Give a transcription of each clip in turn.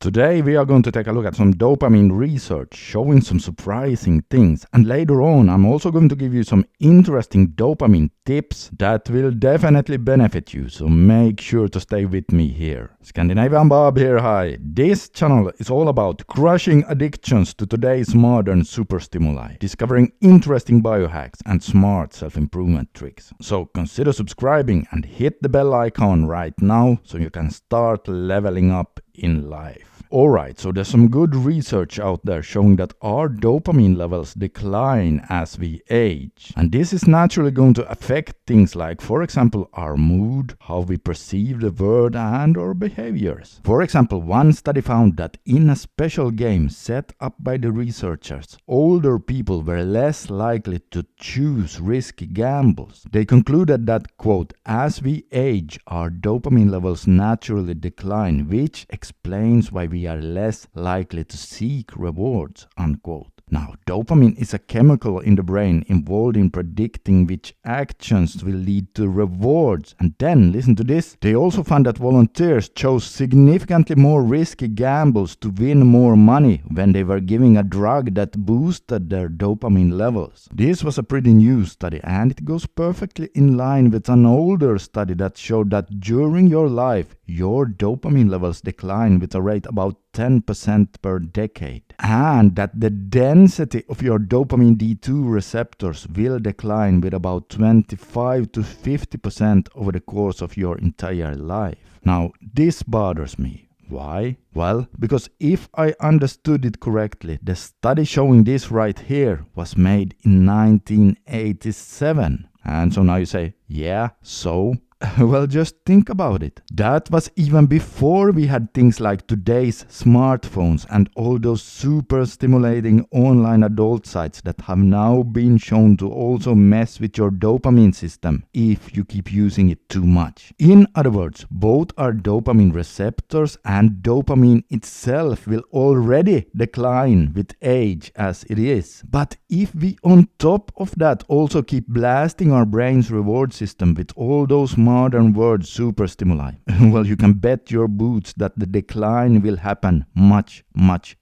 Today we are going to take a look at some dopamine research showing some surprising things, and later on I'm also going to give you some interesting dopamine tips that will definitely benefit you, so make sure to stay with me here. Scandinavian Bob here, hi. This channel is all about crushing addictions to today's modern superstimuli, discovering interesting biohacks and smart self-improvement tricks. So consider subscribing and hit the bell icon right now so you can start leveling up in life. Alright, so there's some good research out there showing that our dopamine levels decline as we age. And this is naturally going to affect things like, for example, our mood, how we perceive the world, and our behaviors. For example, one study found that in a special game set up by the researchers, older people were less likely to choose risky gambles. They concluded that, quote, as we age, our dopamine levels naturally decline, which explains why we are less likely to seek rewards, unquote. Now, dopamine is a chemical in the brain involved in predicting which actions will lead to rewards. And then, listen to this, they also found that volunteers chose significantly more risky gambles to win more money when they were giving a drug that boosted their dopamine levels. This was a pretty new study, and it goes perfectly in line with an older study that showed that during your life, your dopamine levels decline with a rate about 10% per decade, and that the density of your dopamine D2 receptors will decline with about 25 to 50% over the course of your entire life. Now, this bothers me. Why? Well, because if I understood it correctly, the study showing this right here was made in 1987. And so now you say, yeah, so? Well, just think about it. That was even before we had things like today's smartphones and all those super stimulating online adult sites that have now been shown to also mess with your dopamine system if you keep using it too much. In other words, both our dopamine receptors and dopamine itself will already decline with age as it is. But if we on top of that also keep blasting our brain's reward system with all those modern world super stimuli, well, you can bet your boots that the decline will happen much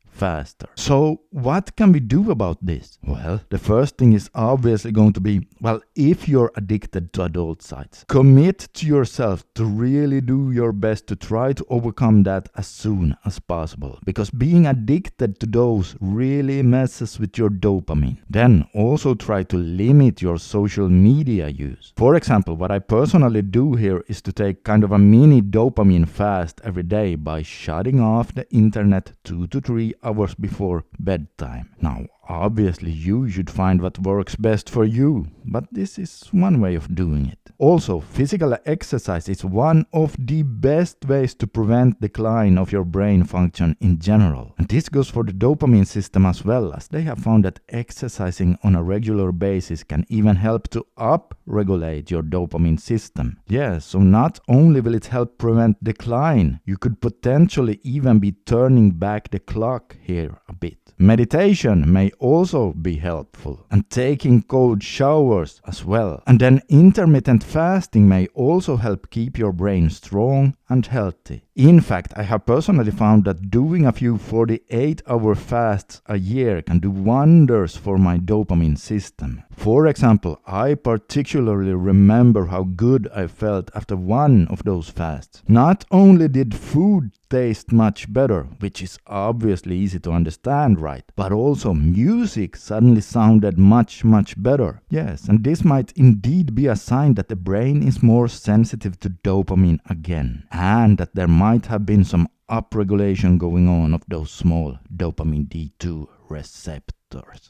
faster. So what can we do about this? Well, the first thing is obviously going to be, well, if you're addicted to adult sites, commit to yourself to really do your best to try to overcome that as soon as possible, because being addicted to those really messes with your dopamine. Then also try to limit your social media use. For example, what I personally do here is to take kind of a mini dopamine fast every day by shutting off the internet 2 to 3 hours before bedtime. Now, obviously you should find what works best for you, but this is one way of doing it. Also, physical exercise is one of the best ways to prevent decline of your brain function in general. And this goes for the dopamine system as well, as they have found that exercising on a regular basis can even help to up-regulate your dopamine system. Yeah, so not only will it help prevent decline, you could potentially even be turning back the clock here a bit. Meditation may also be helpful, and taking cold showers as well. And then intermittent fasting may also help keep your brain strong and healthy. In fact, I have personally found that doing a few 48-hour fasts a year can do wonders for my dopamine system. For example, I particularly remember how good I felt after one of those fasts. Not only did food taste much better, which is obviously easy to understand, right? But also music suddenly sounded much better. Yes, and this might indeed be a sign that the brain is more sensitive to dopamine again, and that there might have been some upregulation going on of those small dopamine D2 receptors.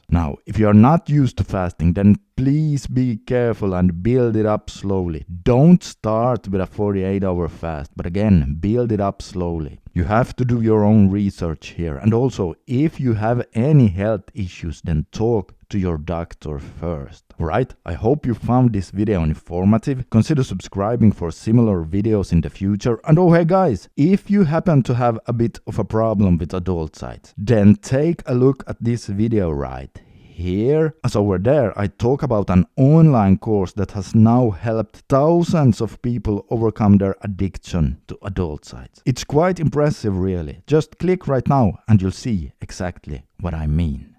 Now, if you are not used to fasting, then please be careful and build it up slowly. Don't start with a 48-hour fast, but again, build it up slowly. You have to do your own research here. And also, if you have any health issues, then talk to your doctor first. Alright, I hope you found this video informative. Consider subscribing for similar videos in the future. And oh hey guys, if you happen to have a bit of a problem with adult sites, then take a look at this video right here as over there, I talk about an online course that has now helped thousands of people overcome their addiction to adult sites. It's quite impressive, really. Just click right now and you'll see exactly what I mean.